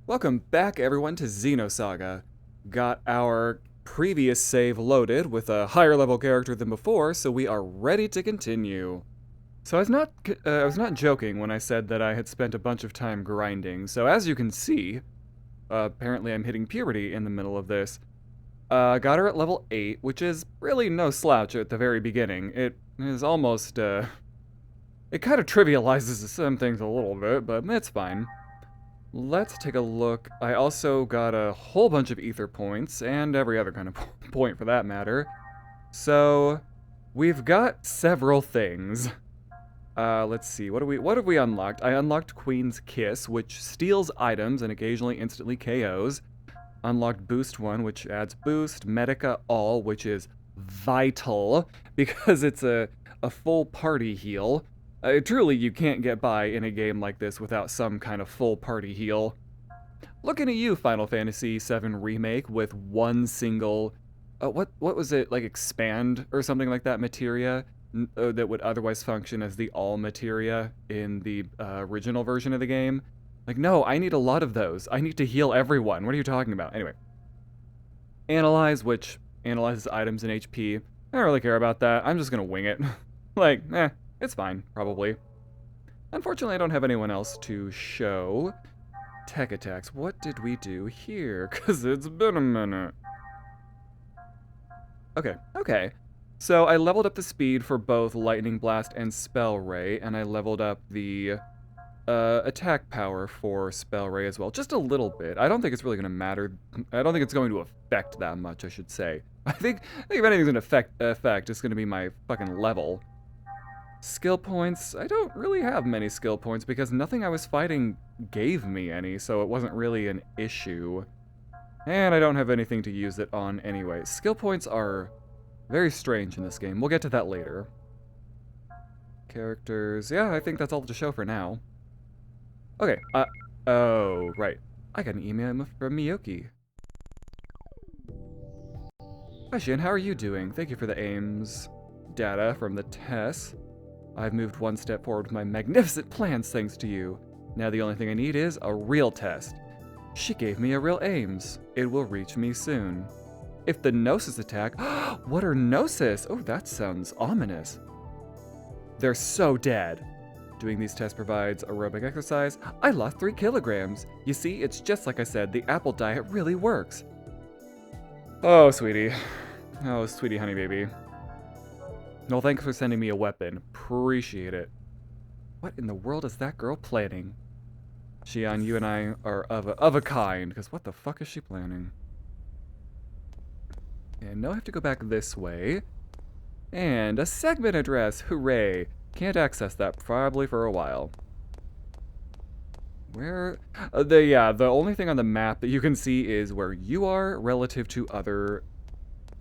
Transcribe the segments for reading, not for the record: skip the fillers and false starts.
Welcome back, everyone, to Xenosaga. Got our previous save loaded with a higher level character than before, so we are ready to continue. So I was not joking when I said that I had spent a bunch of time grinding. So as you can see, apparently I'm hitting puberty in the middle of this. Got her at level 8, which is really no slouch at the very beginning. It is almost, it kind of trivializes some things a little bit, but it's fine. Let's take a look. I also got a whole bunch of ether points, and every other kind of point for that matter. So, we've got several things. Let's see, what have we unlocked? I unlocked Queen's Kiss, which steals items and occasionally instantly KOs. Unlocked Boost 1, which adds boost. Medica All, which is vital, because it's a full party heal. Truly, you can't get by in a game like this without some kind of full party heal. Looking at you, Final Fantasy VII Remake, with one single, what was it, like expand or something like that materia that would otherwise function as the all materia in the original version of the game? Like, no, I need a lot of those. I need to heal everyone. What are you talking about? Anyway. Analyze, which analyzes items and HP. I don't really care about that. I'm just gonna wing it. Like, it's fine, probably. Unfortunately, I don't have anyone else to show. Tech attacks. What did we do here? Because it's been a minute. Okay. So I leveled up the speed for both Lightning Blast and Spell Ray, and I leveled up the attack power for Spell Ray as well. Just a little bit. I don't think it's really going to matter. I don't think it's going to affect that much, I should say. I think if anything's going to affect, it's going to be my fucking level. Skill points, I don't really have many skill points because nothing I was fighting gave me any, so it wasn't really an issue. And I don't have anything to use it on anyway. Skill points are very strange in this game. We'll get to that later. Characters, yeah, I think that's all to show for now. Okay, oh, right. I got an email from Miyoki. Hi Shin, how are you doing? Thank you for the aims data from the test. I've moved one step forward with my magnificent plans thanks to you. Now the only thing I need is a real test. She gave me a real aims. It will reach me soon. If the Gnosis attack... What are Gnosis? Oh, that sounds ominous. They're so dead. Doing these tests provides aerobic exercise. I lost 3 kilograms. You see, it's just like I said, the apple diet really works. Oh, sweetie. Oh, sweetie honey baby. No, thanks for sending me a weapon. Appreciate it. What in the world is that girl planning? Xian, you and I are of a kind, because what the fuck is she planning? And now I have to go back this way. And a segment address, hooray. Can't access that probably for a while. Where? The only thing on the map that you can see is where you are relative to other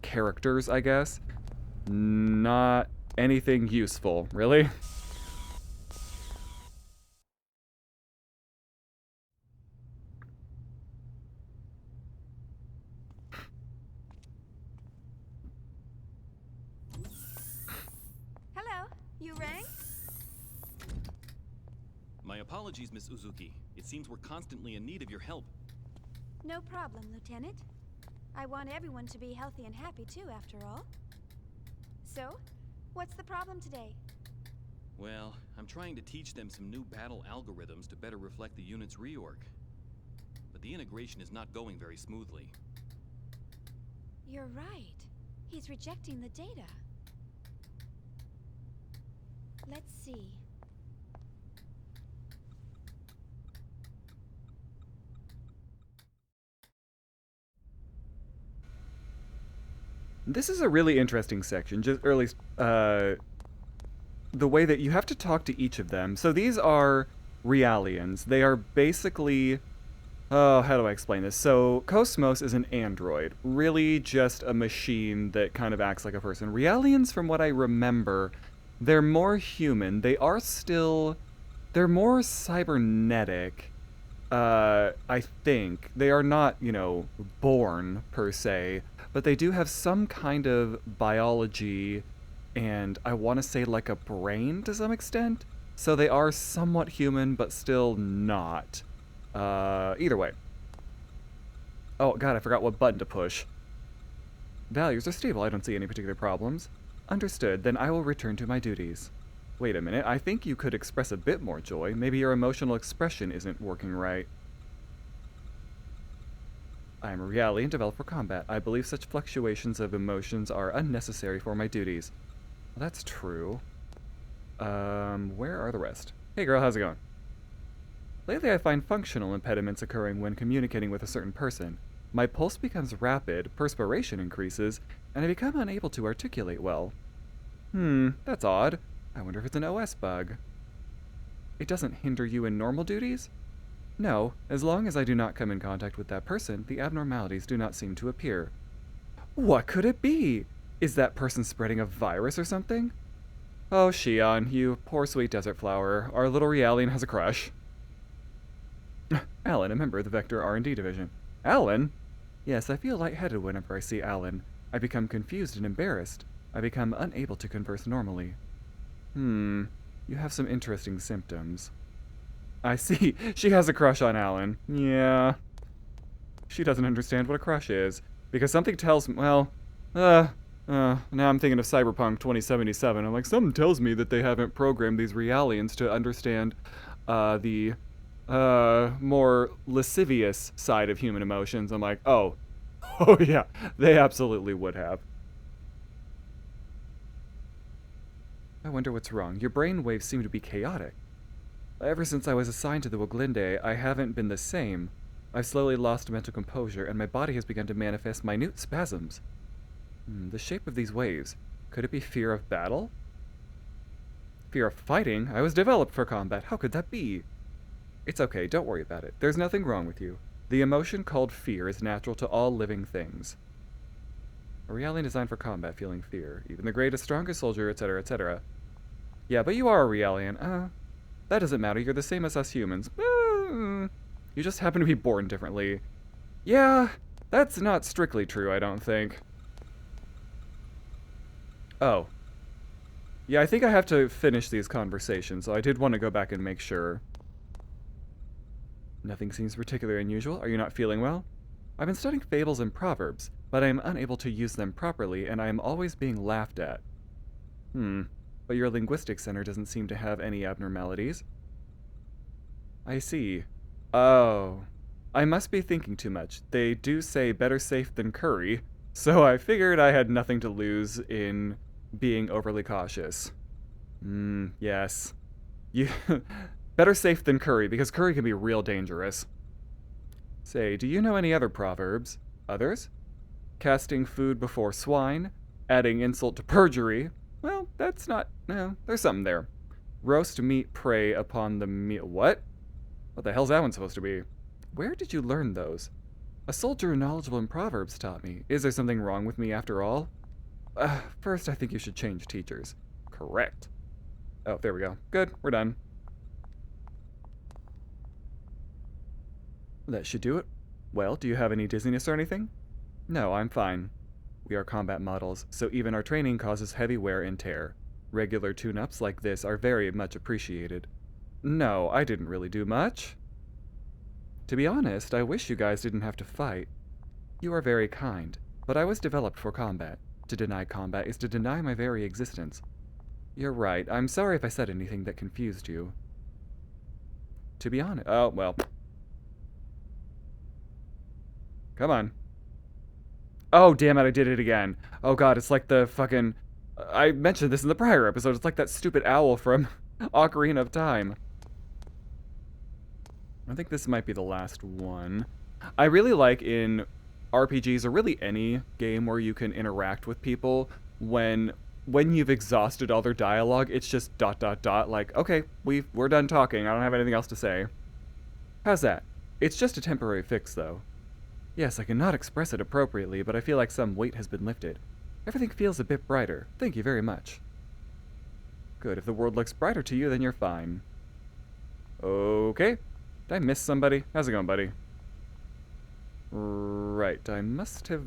characters, I guess. Not anything useful, really. Hello, you rang? My apologies, Miss Uzuki. It seems we're constantly in need of your help. No problem, Lieutenant. I want everyone to be healthy and happy too, after all. So, what's the problem today? Well, I'm trying to teach them some new battle algorithms to better reflect the unit's reorg. But the integration is not going very smoothly. You're right. He's rejecting the data. Let's see. This is a really interesting section, or at least, the way that you have to talk to each of them. So these are Realians. They are basically... Oh, how do I explain this? So, kos-mos is an android. Really just a machine that kind of acts like a person. Realians, from what I remember, they're more human. They are still... They're more cybernetic, I think. They are not, born, per se. But they do have some kind of biology and I want to say like a brain to some extent. So they are somewhat human, but still not. Either way. Oh, God, I forgot what button to push. Values are stable. I don't see any particular problems. Understood. Then I will return to my duties. Wait a minute. I think you could express a bit more joy. Maybe your emotional expression isn't working right. I am a reality and developed for combat. I believe such fluctuations of emotions are unnecessary for my duties. Well, that's true. Where are the rest? Hey girl, how's it going? Lately I find functional impediments occurring when communicating with a certain person. My pulse becomes rapid, perspiration increases, and I become unable to articulate well. That's odd. I wonder if it's an OS bug. It doesn't hinder you in normal duties? No, as long as I do not come in contact with that person, the abnormalities do not seem to appear. What could it be? Is that person spreading a virus or something? Oh, Shion, you poor sweet desert flower. Our little Realian has a crush. Alan, a member of the Vector R&D division. Alan? Yes, I feel lightheaded whenever I see Alan. I become confused and embarrassed. I become unable to converse normally. You have some interesting symptoms. I see. She has a crush on Alan. Yeah. She doesn't understand what a crush is. Because something tells me, well, now I'm thinking of Cyberpunk 2077. I'm like, something tells me that they haven't programmed these Realians to understand the more lascivious side of human emotions. I'm like, oh yeah, they absolutely would have. I wonder what's wrong. Your brain waves seem to be chaotic. Ever since I was assigned to the Woglinde, I haven't been the same. I've slowly lost mental composure, and my body has begun to manifest minute spasms. The shape of these waves. Could it be fear of battle? Fear of fighting? I was developed for combat. How could that be? It's okay, don't worry about it. There's nothing wrong with you. The emotion called fear is natural to all living things. A reality designed for combat, feeling fear. Even the greatest, strongest soldier, etc., etc. Yeah, but you are a Realian. That doesn't matter. You're the same as us humans. You just happen to be born differently. Yeah, that's not strictly true, I don't think. Oh. Yeah, I think I have to finish these conversations, so I did want to go back and make sure. Nothing seems particularly unusual. Are you not feeling well? I've been studying fables and proverbs, but I am unable to use them properly, and I am always being laughed at. But your linguistics center doesn't seem to have any abnormalities. I see. Oh. I must be thinking too much. They do say better safe than curry, so I figured I had nothing to lose in being overly cautious. Yes. You better safe than curry, because curry can be real dangerous. Say, do you know any other proverbs? Others? Casting food before swine, adding insult to perjury. Well, that's not... No, there's something there. Roast meat prey upon the meal... What? What the hell's that one supposed to be? Where did you learn those? A soldier knowledgeable in proverbs taught me. Is there something wrong with me after all? First, I think you should change teachers. Correct. Oh, there we go. Good, we're done. That should do it. Well, do you have any dizziness or anything? No, I'm fine. We are combat models, so even our training causes heavy wear and tear. Regular tune-ups like this are very much appreciated. No, I didn't really do much. To be honest, I wish you guys didn't have to fight. You are very kind, but I was developed for combat. To deny combat is to deny my very existence. You're right. I'm sorry if I said anything that confused you. To be honest... Oh, well. Come on. Oh, damn it, I did it again. Oh god, it's like the fucking... I mentioned this in the prior episode. It's like that stupid owl from Ocarina of Time. I think this might be the last one. I really like in RPGs, or really any game where you can interact with people, when you've exhausted all their dialogue, it's just ... like, okay, we're done talking, I don't have anything else to say. How's that? It's just a temporary fix, though. Yes, I cannot express it appropriately, but I feel like some weight has been lifted. Everything feels a bit brighter. Thank you very much. Good, if the world looks brighter to you, then you're fine. Okay. Did I miss somebody? How's it going, buddy? Right, I must have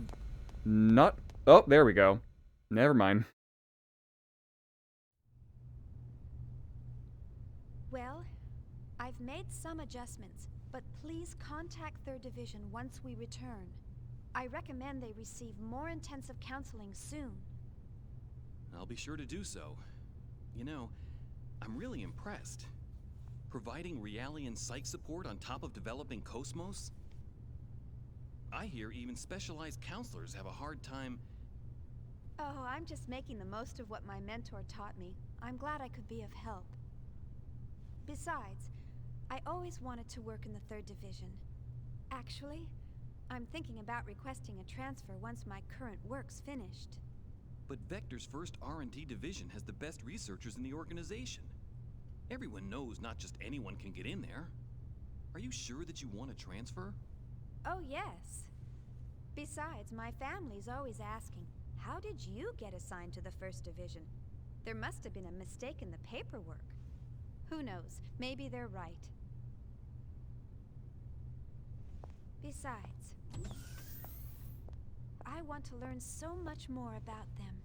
not... Oh, there we go. Never mind. Well, I've made some adjustments. But please contact 3rd Division once we return. I recommend they receive more intensive counseling soon. I'll be sure to do so. You know, I'm really impressed. Providing Realian psych support on top of developing kos-mos? I hear even specialized counselors have a hard time. Oh, I'm just making the most of what my mentor taught me. I'm glad I could be of help. Besides, I always wanted to work in the 3rd Division. Actually, I'm thinking about requesting a transfer once my current work's finished. But Vector's first R&D division has the best researchers in the organization. Everyone knows not just anyone can get in there. Are you sure that you want to transfer? Oh, yes. Besides, my family's always asking, how did you get assigned to the 1st Division? There must have been a mistake in the paperwork. Who knows? Maybe they're right. Besides, I want to learn so much more about them.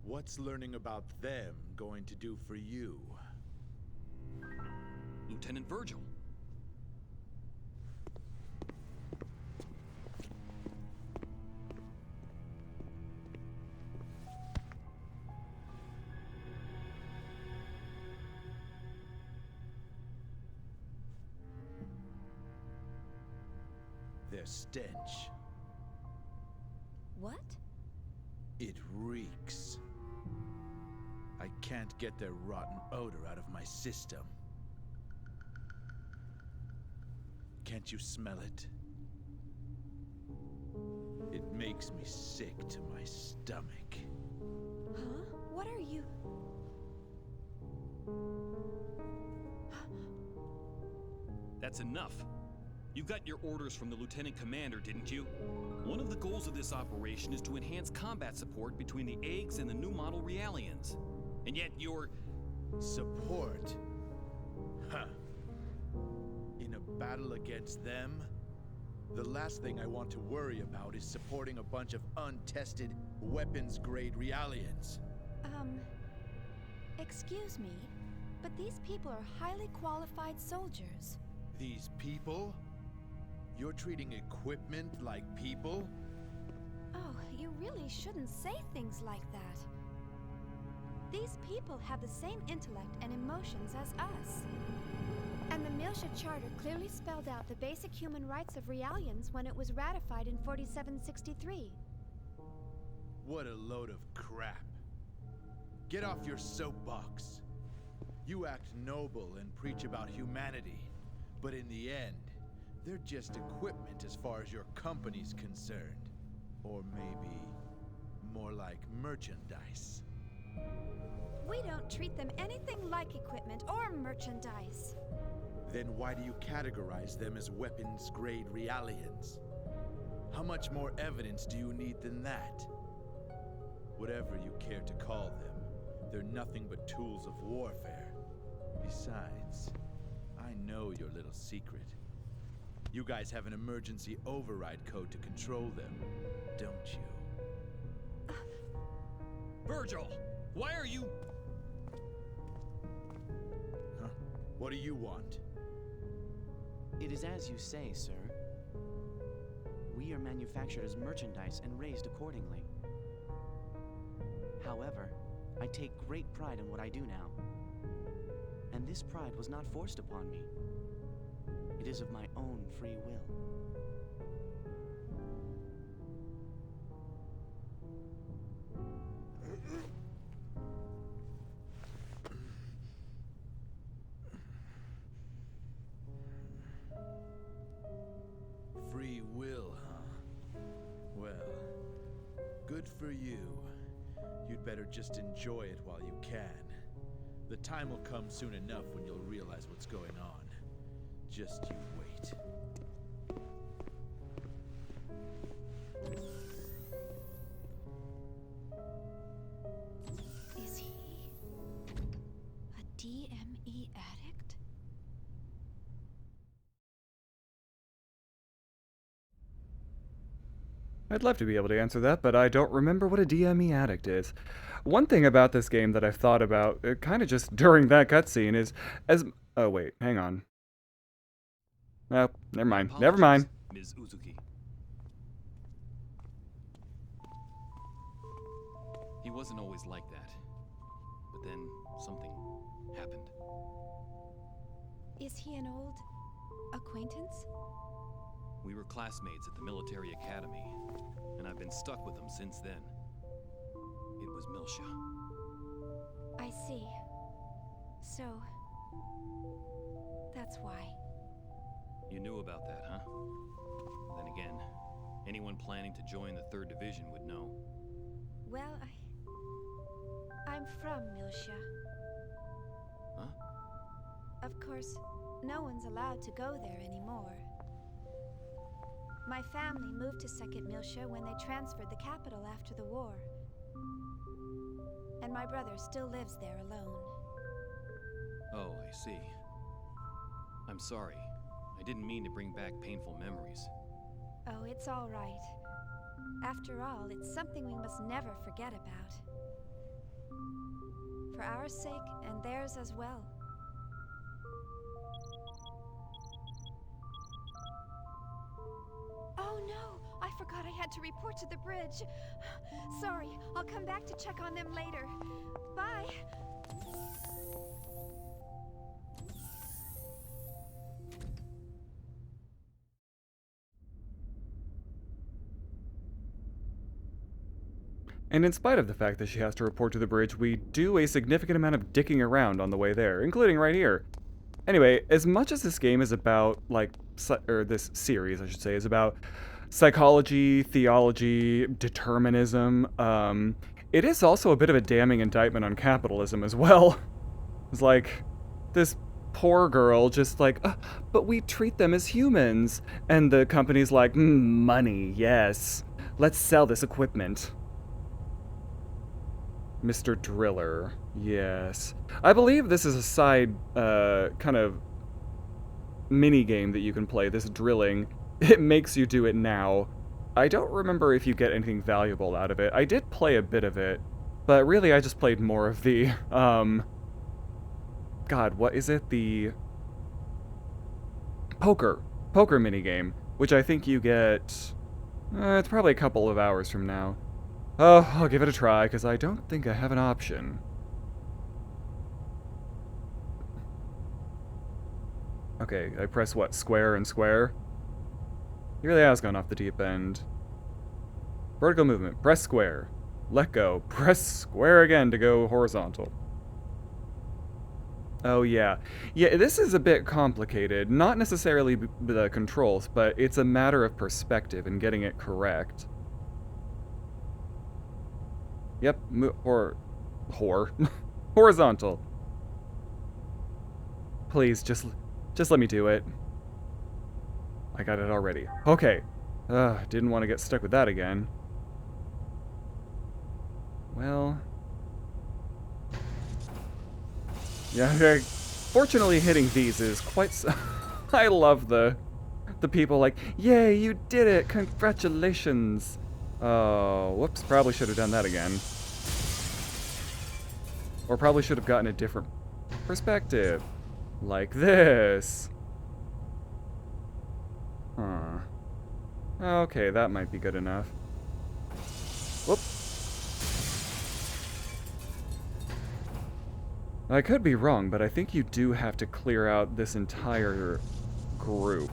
What's learning about them going to do for you? Lieutenant Virgil. Their stench. What? It reeks. I can't get their rotten odor out of my system. Can't you smell it? It makes me sick to my stomach. Huh? What are you? That's enough. You got your orders from the Lieutenant Commander, didn't you? One of the goals of this operation is to enhance combat support between the eggs and the new model Realians. And yet you're... Support? Huh. In a battle against them? The last thing I want to worry about is supporting a bunch of untested, weapons-grade Realians. Excuse me, but these people are highly qualified soldiers. These people? You're treating equipment like people? Oh, you really shouldn't say things like that. These people have the same intellect and emotions as us. And the Miltia Charter clearly spelled out the basic human rights of Realians when it was ratified in 4763. What a load of crap. Get off your soapbox. You act noble and preach about humanity, but in the end, they're just equipment as far as your company's concerned. Or maybe more like merchandise. We don't treat them anything like equipment or merchandise. Then why do you categorize them as weapons-grade Realians? How much more evidence do you need than that? Whatever you care to call them, they're nothing but tools of warfare. Besides, I know your little secret. You guys have an emergency override code to control them, don't you? Virgil! Why are you... Huh? What do you want? It is as you say, sir. We are manufactured as merchandise and raised accordingly. However, I take great pride in what I do now. And this pride was not forced upon me. It is of my own free will. Free will, huh? Well, good for you. You'd better just enjoy it while you can. The time will come soon enough when you'll realize what's going on. Just you wait. Is he a DME addict? I'd love to be able to answer that, but I don't remember what a DME addict is. One thing about this game that I've thought about, kind of just during that cutscene, is oh wait, hang on. Oh, never mind. Never mind. Ms. Uzuki. He wasn't always like that. But then something happened. Is he an old acquaintance? We were classmates at the military academy, and I've been stuck with him since then. It was Milsha. I see. So, that's why. You knew about that, huh? Then again, anyone planning to join the 3rd Division would know. Well, I'm from Milsha. Huh? Of course, no one's allowed to go there anymore. My family moved to 2nd Milsha when they transferred the capital after the war. And my brother still lives there alone. Oh, I see. I'm sorry. I didn't mean to bring back painful memories. Oh, it's all right. After all, it's something we must never forget about. For our sake and theirs as well. Oh no! I forgot I had to report to the bridge. Sorry, I'll come back to check on them later. Bye! And in spite of the fact that she has to report to the bridge, we do a significant amount of dicking around on the way there, including right here. Anyway, as much as this game is about, like, or this series, I should say, is about psychology, theology, determinism, it is also a bit of a damning indictment on capitalism as well. It's like, this poor girl just like, but we treat them as humans. And the company's like, money, yes. Let's sell this equipment. Mr. Driller, yes. I believe this is a side, kind of mini game that you can play, this drilling. It makes you do it now. I don't remember if you get anything valuable out of it. I did play a bit of it, but really I just played more of the, God, what is it? The poker minigame, which I think you get, it's probably a couple of hours from now. Oh, I'll give it a try, because I don't think I have an option. Okay, I press what? Square and square? He really has gone off the deep end. Vertical movement, press square. Let go, press square again to go horizontal. Oh yeah. Yeah, this is a bit complicated. Not necessarily the controls, but it's a matter of perspective and getting it correct. Yep, horizontal. Please, just let me do it. I got it already. Okay. Didn't want to get stuck with that again. Well. Yeah, okay. Fortunately, hitting these is quite I love the people like, yay, you did it, congratulations. Oh, whoops, probably should have done that again. Or probably should have gotten a different perspective. Like this. Huh. Okay, that might be good enough. Whoop. I could be wrong, but I think you do have to clear out this entire group.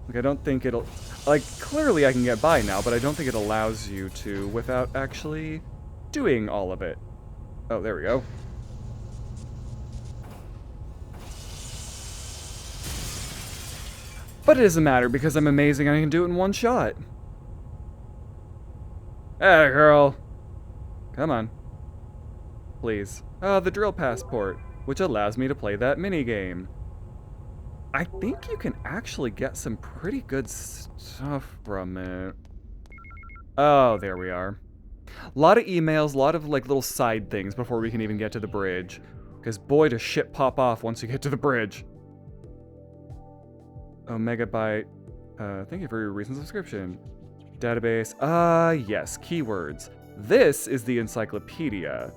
Like, I don't think it'll... Like, clearly I can get by now, but I don't think it allows you to without actually doing all of it. Oh, there we go. But it doesn't matter, because I'm amazing and I can do it in one shot. Hey, girl. Come on. Please. The drill passport, which allows me to play that minigame. I think you can actually get some pretty good stuff from it. Oh, there we are. A lot of emails, a lot of like little side things before we can even get to the bridge. Because boy, does shit pop off once you get to the bridge. Oh, megabyte. Thank you for your recent subscription. Database. Yes, keywords. This is the encyclopedia.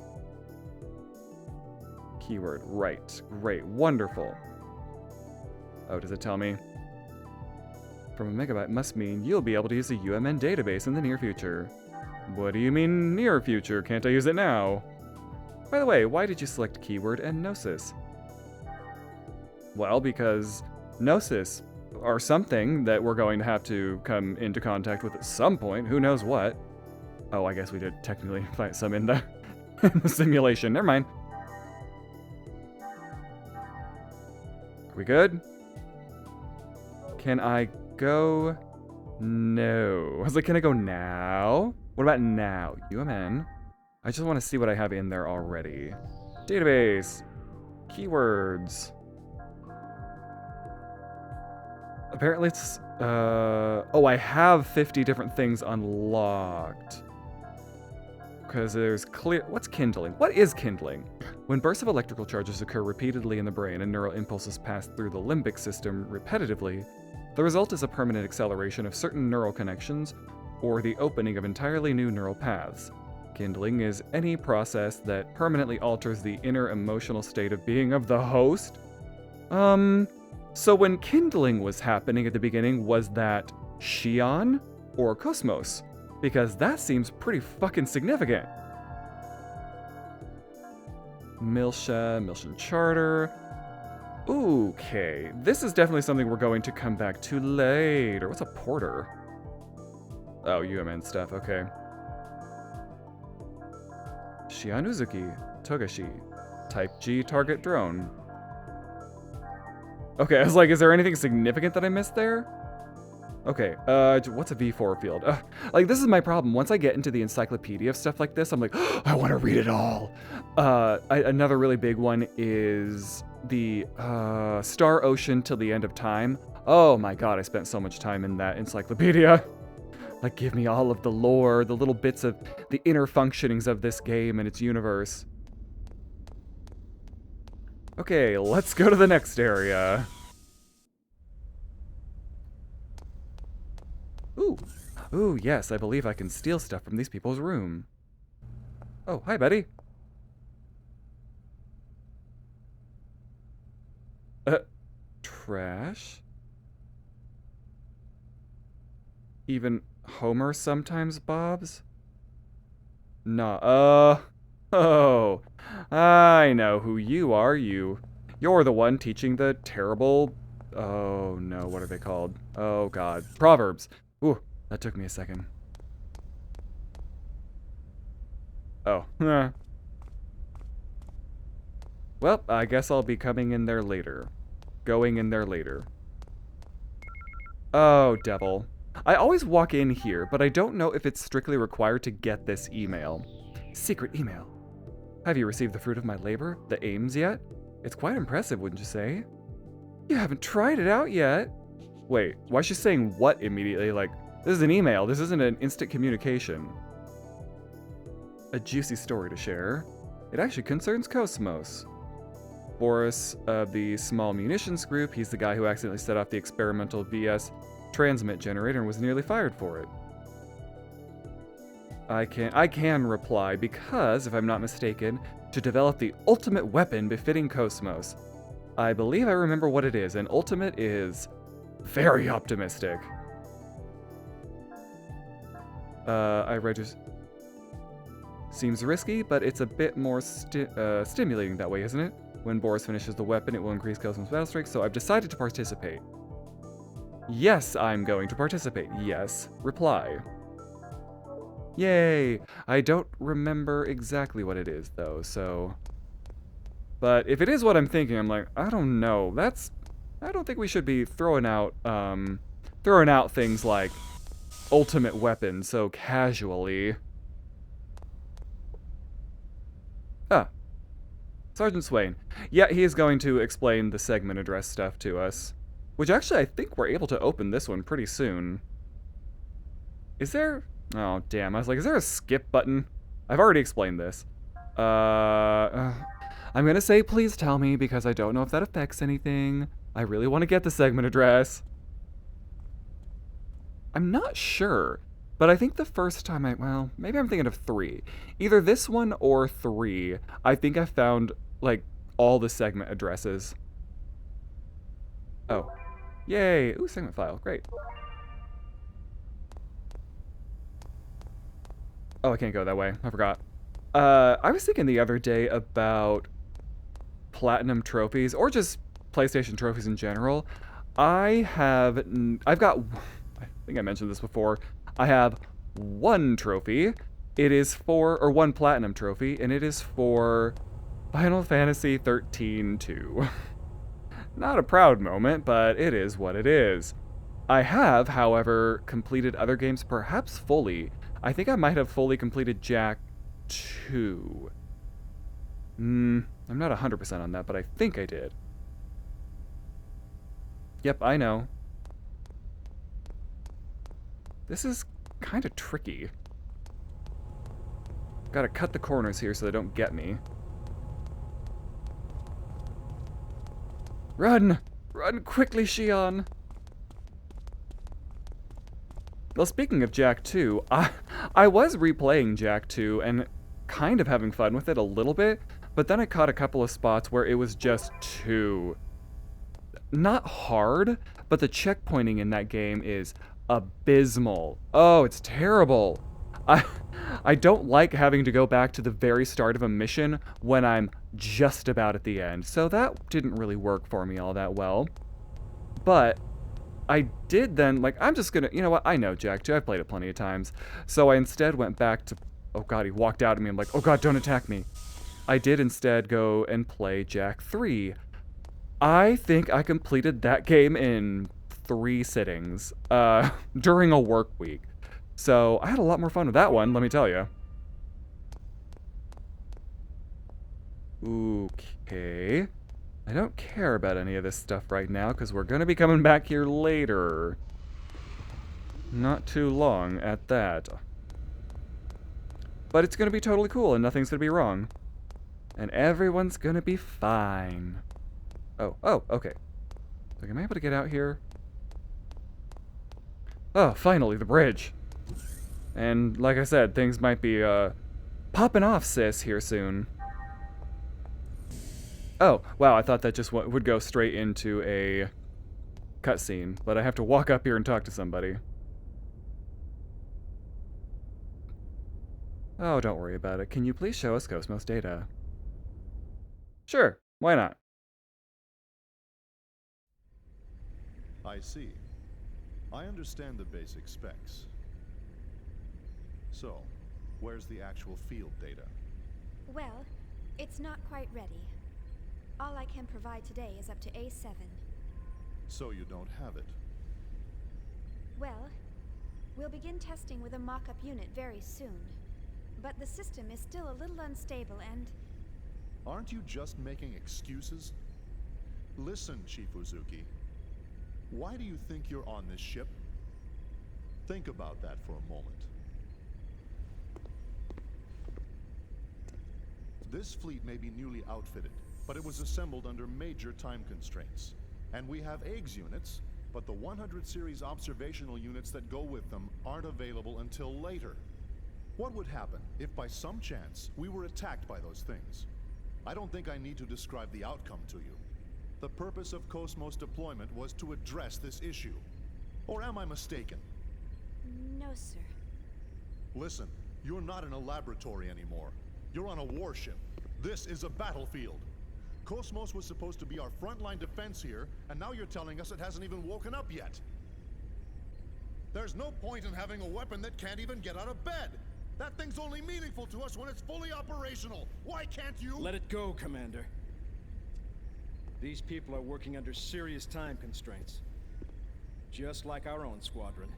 Keyword, right. Great, wonderful. Oh, does it tell me? From a megabyte must mean you'll be able to use the UMN database in the near future. What do you mean near future? Can't I use it now? By the way, why did you select keyword and Gnosis? Well, because Gnosis are something that we're going to have to come into contact with at some point. Who knows what? Oh, I guess we did technically find some in the, in the simulation. Never mind. Are we good? Can I go? No. I was like, can I go now? What about now? UMN. I just want to see what I have in there already. Database. Keywords. Apparently it's, oh, I have 50 different things unlocked. Because there's clear, what's kindling? What is kindling? When bursts of electrical charges occur repeatedly in the brain and neural impulses pass through the limbic system repetitively, the result is a permanent acceleration of certain neural connections or the opening of entirely new neural paths. Kindling is any process that permanently alters the inner emotional state of being of the host. So when kindling was happening at the beginning, was that Xion or kos-mos? Because that seems pretty fucking significant. Milshan Charter. Okay, this is definitely something we're going to come back to later. What's a porter? Oh, UMN stuff, okay. Shianuzuki, Togashi, Type G target drone. Okay, I was like, is there anything significant that I missed there? Okay, what's a V4 field? Like, this is my problem. Once I get into the encyclopedia of stuff like this, I'm like, oh, I want to read it all. Another really big one is the Star Ocean Till the End of Time. Oh my god, I spent so much time in that encyclopedia. Like, give me all of the lore, the little bits of the inner functionings of this game and its universe. Okay, let's go to the next area. Ooh, yes, I believe I can steal stuff from these people's room. Oh, hi, buddy. Trash? Even Homer sometimes bobs? Nah, oh, I know who you are, You're the one teaching the terrible, oh no, what are they called? Oh god, Proverbs. Ooh, that took me a second. Oh, well, I guess I'll be coming in there later. Going in there later. Oh, devil. I always walk in here, but I don't know if it's strictly required to get this email. Secret email. Have you received the fruit of my labor, the aims, yet? It's quite impressive, wouldn't you say? You haven't tried it out yet. Wait, why is she saying what immediately? Like, this is an email, this isn't an instant communication. A juicy story to share. It actually concerns kos-mos. Boris of the small munitions group, he's the guy who accidentally set off the experimental VS transmit generator and was nearly fired for it. I can reply because, if I'm not mistaken, to develop the ultimate weapon befitting kos-mos. I believe I remember what it is, and ultimate is very optimistic. I register. Seems risky, but it's a bit more stimulating that way, isn't it? When Boris finishes the weapon, it will increase kos-mos battle strength, so I've decided to participate. Yes, I'm going to participate. Yes. Reply. Yay! I don't remember exactly what it is, though, so... But if it is what I'm thinking, I'm like, I don't know. I don't think we should be throwing out things like ultimate weapon so casually. Ah. Sergeant Swain. Yeah, he is going to explain the segment address stuff to us. Which actually, I think we're able to open this one pretty soon. Is there... Oh, damn. I was like, is there a skip button? I've already explained this. I'm gonna say please tell me because I don't know if that affects anything. I really want to get the segment address. I'm not sure, but I think the first time well, maybe I'm thinking of 3. Either this one or 3, I think I found, like, all the segment addresses. Oh. Yay! Ooh, segment file. Great. Oh, I can't go that way. I forgot. I was thinking the other day about platinum trophies, or just PlayStation trophies in general. I've got, I think I mentioned this before, I have 1 trophy. It is for, or 1 platinum trophy, and it is for Final Fantasy 13-2. Not a proud moment, but it is what it is. I have, however, completed other games perhaps fully. I think I might have fully completed Jak 2. I'm not 100% on that, but I think I did. Yep, I know. This is kind of tricky. Gotta cut the corners here so they don't get me. Run! Run quickly, Shion! Well, speaking of Jak 2, I was replaying Jak 2 and kind of having fun with it a little bit, but then I caught a couple of spots where it was just too... not hard, but the checkpointing in that game is abysmal. Oh, it's terrible. I don't like having to go back to the very start of a mission when I'm just about at the end, so that didn't really work for me all that well. But I did then, like, I'm just gonna, you know what, I know Jak 2, I've played it plenty of times, so I instead went back to, oh god, he walked out at me, I'm like, oh god, don't attack me. I did instead go and play Jak 3. I think I completed that game in 3 sittings, during a work week. So, I had a lot more fun with that one, let me tell you. Okay. I don't care about any of this stuff right now, because we're going to be coming back here later. Not too long at that. But it's going to be totally cool, and nothing's going to be wrong. And everyone's going to be fine. Oh, okay. So am I able to get out here? Oh, finally, the bridge. And like I said, things might be, popping off, sis, here soon. Oh, wow, I thought that just would go straight into a cutscene, but I have to walk up here and talk to somebody. Oh, don't worry about it. Can you please show us kos-mos data? Sure, why not? I see. I understand the basic specs. So, where's the actual field data? Well, it's not quite ready. All I can provide today is up to A7. So you don't have it. Well, we'll begin testing with a mock-up unit very soon. But the system is still a little unstable and... Aren't you just making excuses? Listen, Chief Uzuki. Why do you think you're on this ship? Think about that for a moment. This fleet may be newly outfitted, but it was assembled under major time constraints. And we have eggs units, but the 100 series observational units that go with them aren't available until later. What would happen if by some chance we were attacked by those things? I don't think I need to describe the outcome to you. The purpose of kos-mos deployment was to address this issue. Or am I mistaken? No, sir. Listen, you're not in a laboratory anymore. You're on a warship. This is a battlefield. Kos-mos was supposed to be our frontline defense here, and now you're telling us it hasn't even woken up yet. There's no point in having a weapon that can't even get out of bed. That thing's only meaningful to us when it's fully operational. Why can't you— Let it go, Commander. These people are working under serious time constraints. Just like our own squadron.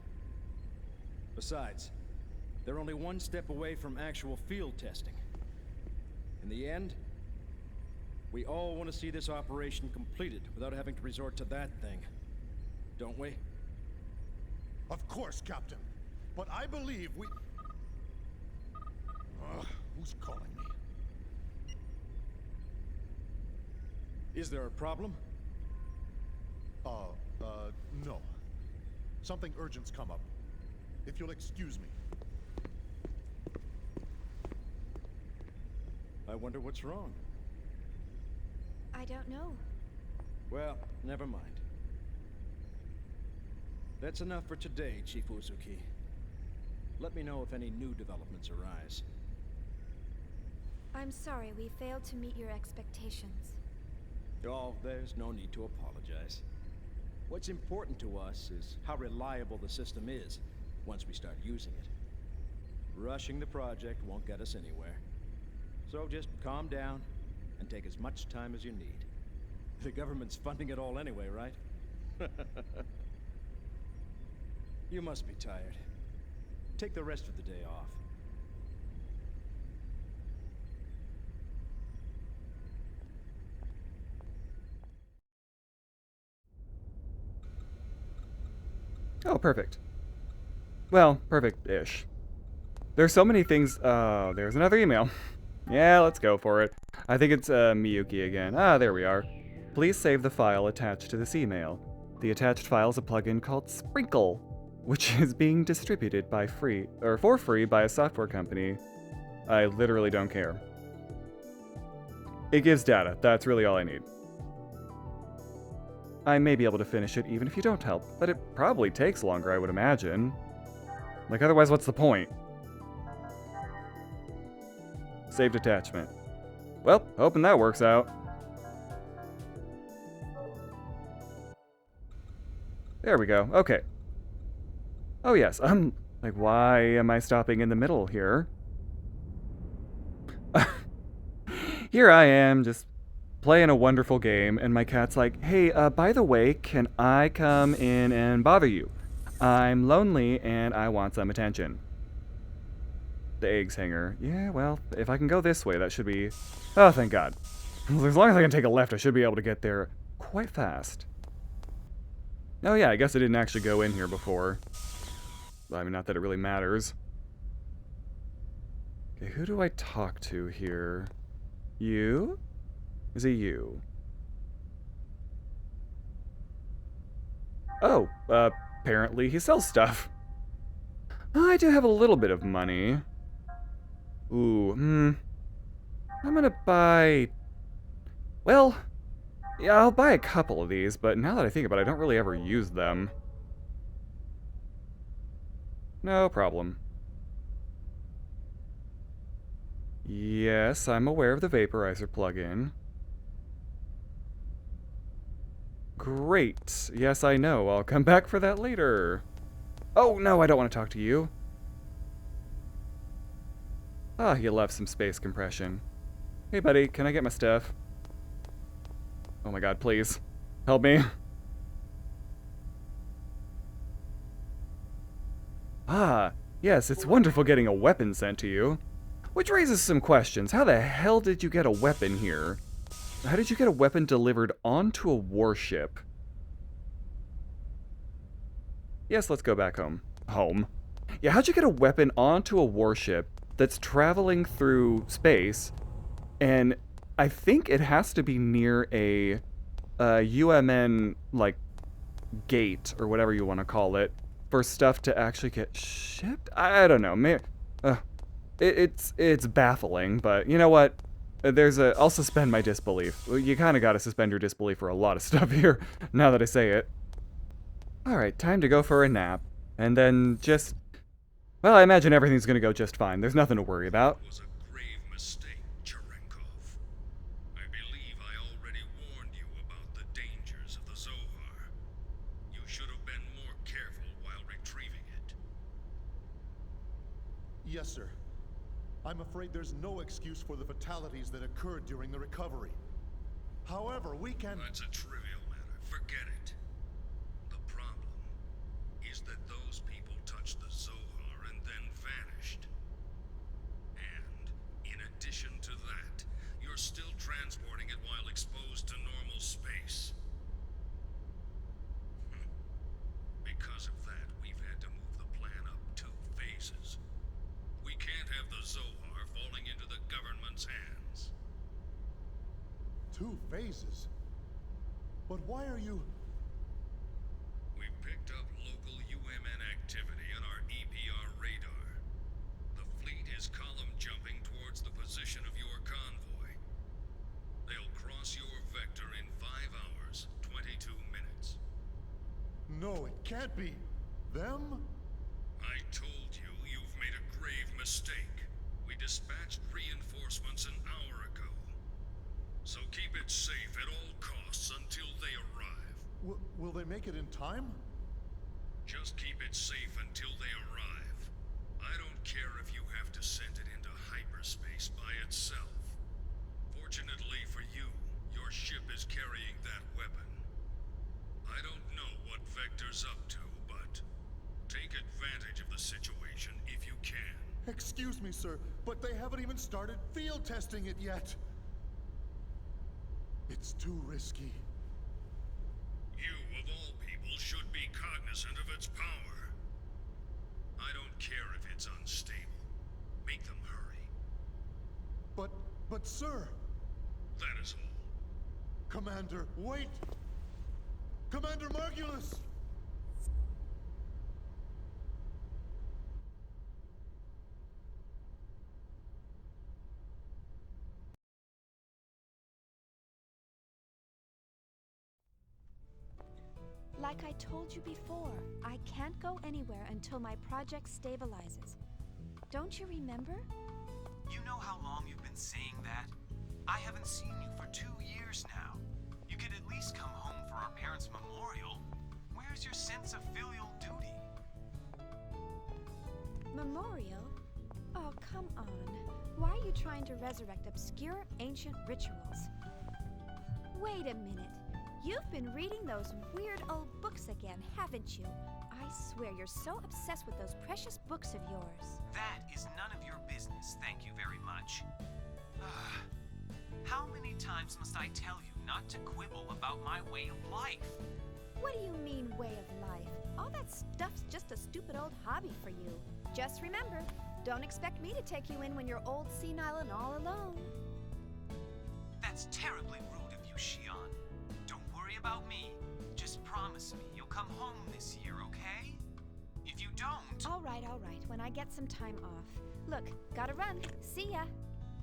Besides, they're only one step away from actual field testing. In the end, we all want to see this operation completed without having to resort to that thing. Don't we? Of course, Captain. But I believe we— who's calling me? Is there a problem? No. Something urgent's come up. if you'll excuse me. I wonder what's wrong. I don't know. Well, never mind. That's enough for today, Chief Uzuki. Let me know if any new developments arise. I'm sorry we failed to meet your expectations. Oh, there's no need to apologize. What's important to us is how reliable the system is once we start using it. Rushing the project won't get us anywhere. So just calm down and take as much time as you need. The government's funding it all anyway, right? You must be tired. Take the rest of the day off. Oh, perfect. Well, perfect-ish. There's so many things. There's another email. Yeah, let's go for it. I think it's Miyuki again. Ah, there we are. Please save the file attached to this email. The attached file is a plugin called Sprinkle, which is being distributed for free by a software company. I literally don't care. It gives data. That's really all I need. I may be able to finish it even if you don't help, but it probably takes longer, I would imagine. Like, otherwise, what's the point? Saved attachment. Well, hoping that works out. There we go. Okay. Oh, yes. Like, why am I stopping in the middle here? Here I am, just playing a wonderful game, and my cat's like, hey, by the way, can I come in and bother you? I'm lonely, and I want some attention. The eggs hanger. Yeah, well, if I can go this way, that should be... Oh, thank God. As long as I can take a left, I should be able to get there quite fast. Oh yeah, I guess I didn't actually go in here before. I mean, not that it really matters. Okay, who do I talk to here? You? Is it you? Oh, apparently he sells stuff. I do have a little bit of money. Ooh, I'm gonna buy... Well, yeah, I'll buy a couple of these, but now that I think about it, I don't really ever use them. No problem. Yes, I'm aware of the vaporizer plugin. Great. Yes, I know. I'll come back for that later. Oh, no, I don't want to talk to you. Ah, you left some space compression. Hey, buddy, can I get my stuff? Oh my God, please. Help me. Ah, yes, it's wonderful getting a weapon sent to you. Which raises some questions. How the hell did you get a weapon here? How did you get a weapon delivered onto a warship? Yes, let's go back home. Home. Yeah, how'd you get a weapon onto a warship that's traveling through space, and I think it has to be near a UMN, like, gate, or whatever you want to call it, for stuff to actually get shipped? I don't know. It's baffling, but you know what? I'll suspend my disbelief. You kind of got to suspend your disbelief for a lot of stuff here, now that I say it. Alright, time to go for a nap, and then just... Well, I imagine everything's gonna go just fine. There's nothing to worry about. It was a grave mistake, Cherenkov. I believe I already warned you about the dangers of the Zohar. You should have been more careful while retrieving it. Yes, sir. I'm afraid there's no excuse for the fatalities that occurred during the recovery. However, we can... That's a trivial matter. Forget it. The problem is that those people touched the Zohar and then vanished. And, in addition to that, you're still transporting it while exposed to normal space. Because of that, we've had to move the plan up 2 phases. We can't have the Zohar falling into the government's hands. 2 phases? But why are you... We've picked up local UMN activity, and our EP no, it can't be. Them? I told you you've made a grave mistake. We dispatched reinforcements an hour ago. So keep it safe at all costs until they arrive. Will they make it in time? Just keep it safe until they arrive. I don't care if you have to send it into hyperspace by itself. Fortunately for you, your ship is carrying that weapon. I don't know what Vector's up to, but take advantage of the situation if you can. Excuse me, sir, but they haven't even started field testing it yet. It's too risky. You, of all people, should be cognizant of its power. I don't care if it's unstable. Make them hurry. But sir... That is all. Commander, wait! Commander Margulis! Like I told you before, I can't go anywhere until my project stabilizes. Don't you remember? You know how long you've been saying that? I haven't seen you for 2 years now. You could at least come home for our parents' memorial. Where's your sense of filial duty? Memorial? Oh, come on. Why are you trying to resurrect obscure ancient rituals? Wait a minute. You've been reading those weird old books again, haven't you? I swear you're so obsessed with those precious books of yours. That is none of your business, thank you very much. How many times must I tell you not to quibble about my way of life? What do you mean, way of life? All that stuff's just a stupid old hobby for you. Just remember, don't expect me to take you in when you're old, senile, and all alone. That's terribly rude of you, Shion. Don't worry about me. Just promise me you'll come home this year, okay? If you don't... All right, when I get some time off. Look, gotta run. See ya.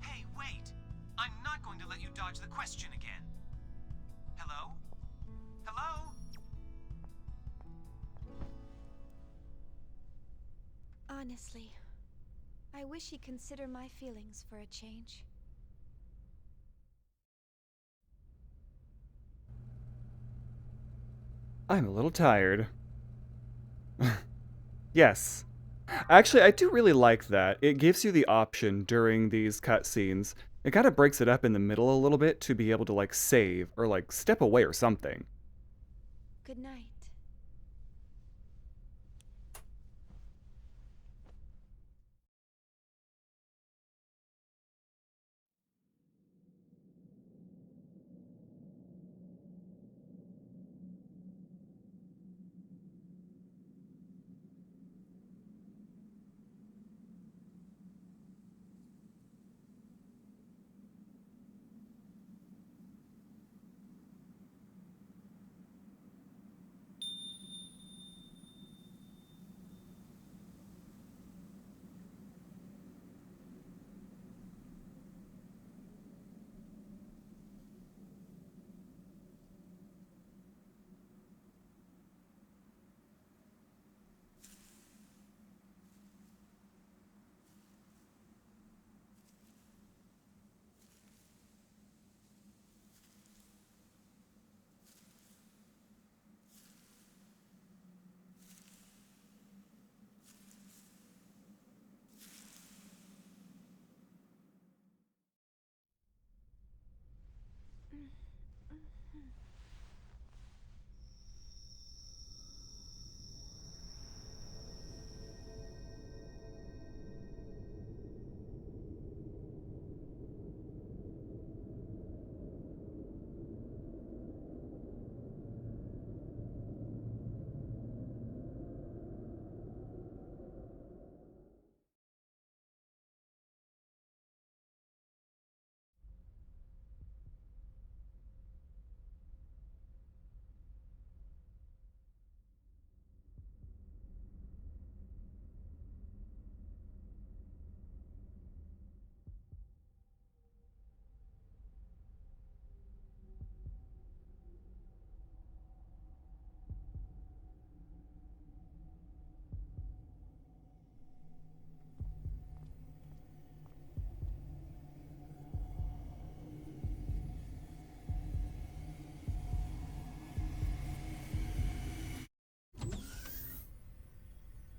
Hey, wait! I'm not going to let you dodge the question again. Hello? Hello? Honestly, I wish he'd consider my feelings for a change. I'm a little tired. Yes. Actually, I do really like that. It gives you the option during these cutscenes. It kind of breaks it up in the middle a little bit to be able to, like, save or, like, step away or something. Good night.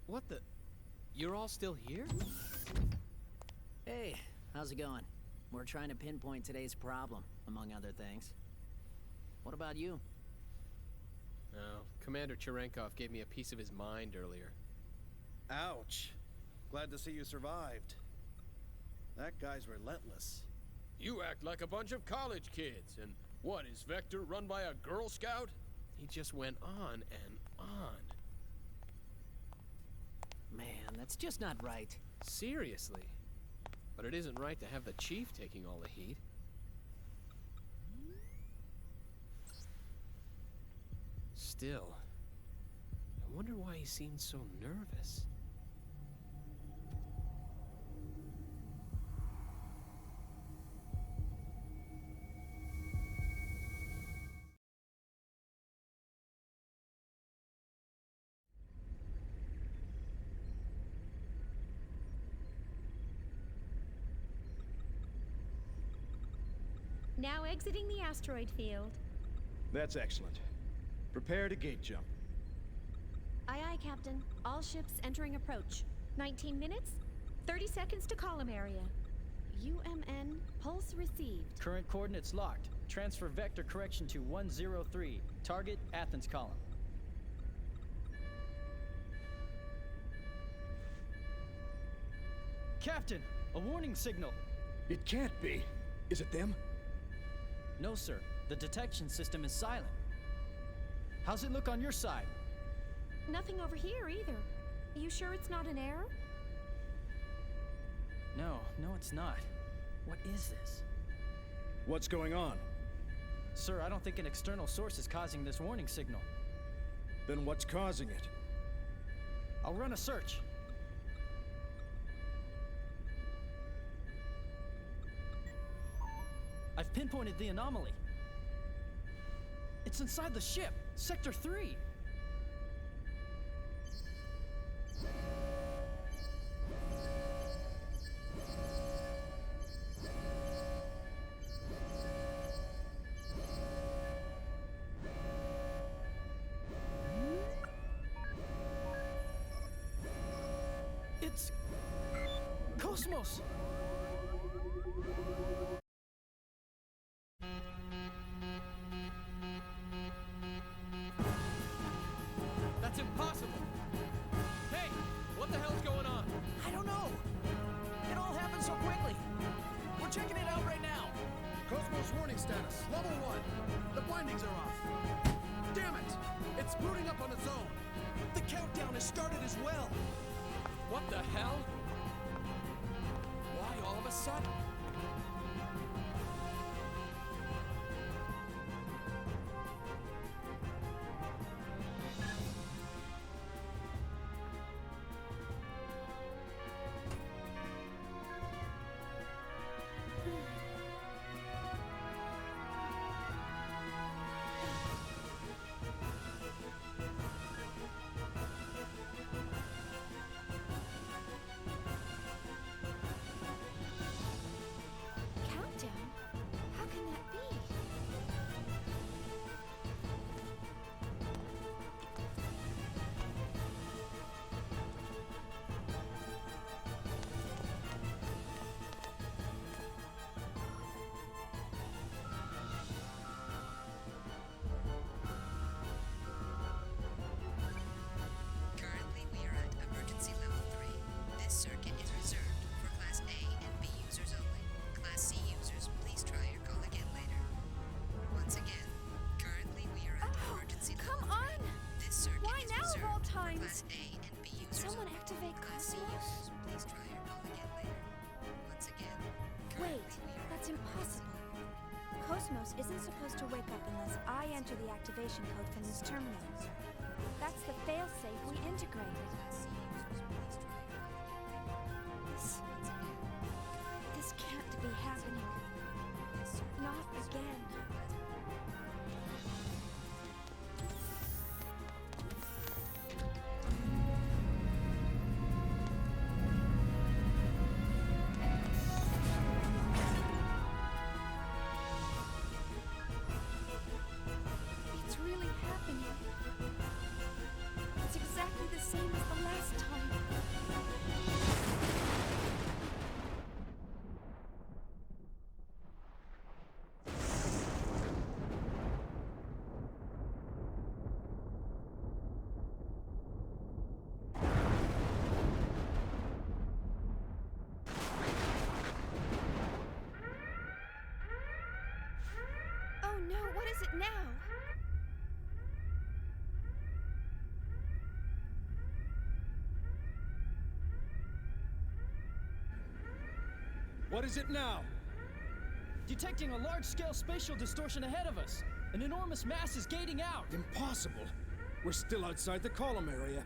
What the? You're all still here? Hey, how's it going? We're trying to pinpoint today's problem, among other things. What about you? Oh, Commander Cherenkov gave me a piece of his mind earlier. Ouch. Glad to see you survived. That guy's relentless. You act like a bunch of college kids, and what, is Vector run by a Girl Scout? He just went on and on. Man, that's just not right. Seriously. But it isn't right to have the Chief taking all the heat. Still, I wonder why he seemed so nervous. Now exiting the asteroid field. That's excellent. Prepare to gate jump. Aye, aye, Captain. All ships entering approach. 19 minutes, 30 seconds to column area. UMN, pulse received. Current coordinates locked. Transfer vector correction to 103. Target, Athens column. Captain, a warning signal. It can't be. Is it them? No, sir. The detection system is silent. How's it look on your side? Nothing over here either. Are you sure it's not an error? No, it's not. What is this? What's going on? Sir, I don't think an external source is causing this warning signal. Then what's causing it? I'll run a search. I've pinpointed the anomaly. It's inside the ship, Sector 3. It's kos-mos. That's impossible! Hey! What the hell's going on? I don't know. It all happened so quickly. We're checking it out right now. Kos-mos warning status, level 1. The bindings are off. Damn it! It's booting up on its own. The countdown has started as well. What the hell? Why all of a sudden? Countdown? How can that be? Currently, we are at emergency level 3. This circuit is reserved for Class A and B users only. Class C users, please try your call again later. Once again, currently we are at emergency level 3. Come on! This circuit Why is now of reserved all for times? Class A and B users Someone only. activate Class C kos-mos? users, please try your call again later. Once again, Wait, currently we are that's at impossible. Kos-mos isn't supposed to wake up unless I enter the activation code from this terminal. That's the failsafe we integrated. Class C users, please try your call again later. This, Once again, this can't be happening. this circuit Not is reserved again. for Class It's really happening. It's exactly the same as the is it now? What is it now? Detecting a large-scale spatial distortion ahead of us. An enormous mass is gating out. Impossible. We're still outside the column area.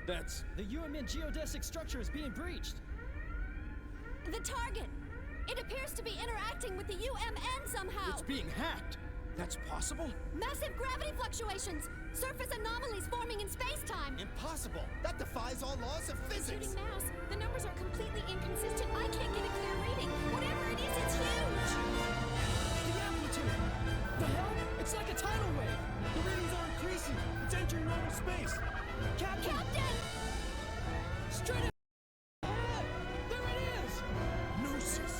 That's... The UMN geodesic structure is being breached. The target! It appears to be interacting with the UMN somehow! It's being hacked! That's possible? Massive gravity fluctuations! Surface anomalies forming in space-time! Impossible! That defies all laws of physics! Shooting mouse, the numbers are completely inconsistent. I can't get a clear reading. Whatever it is, it's huge! The amplitude! The hell? It's like a tidal wave! The readings are increasing! It's entering normal space! Captain! Straight ahead! There it is! Gnosis!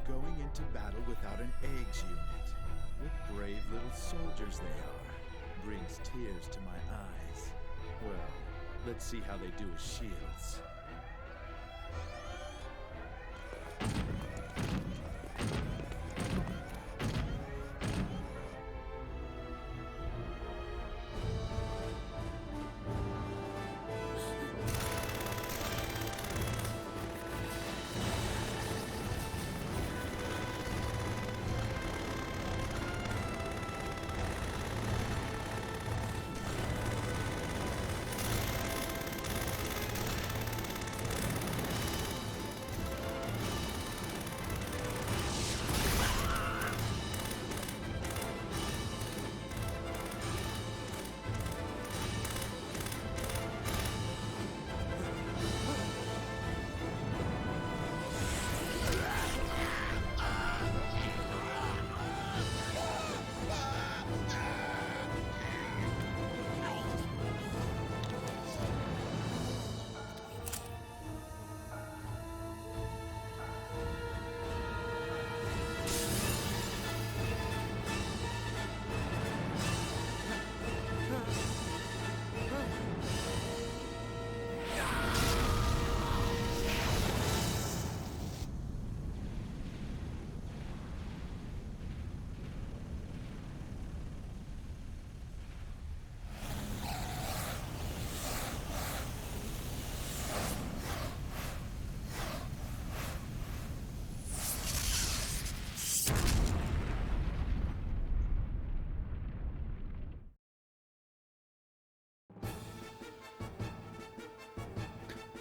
Going into battle without an eggs unit. What brave little soldiers they are. Brings tears to my eyes. Well, let's see how they do as shields.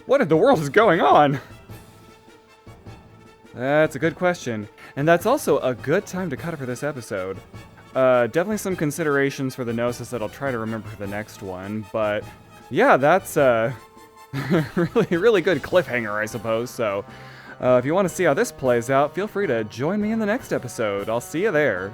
What in the world is going on? That's a good question. And that's also a good time to cut it for this episode. Definitely some considerations for the Gnosis that I'll try to remember for the next one. But yeah, that's a really good cliffhanger, I suppose. So if you want to see how this plays out, feel free to join me in the next episode. I'll see you there.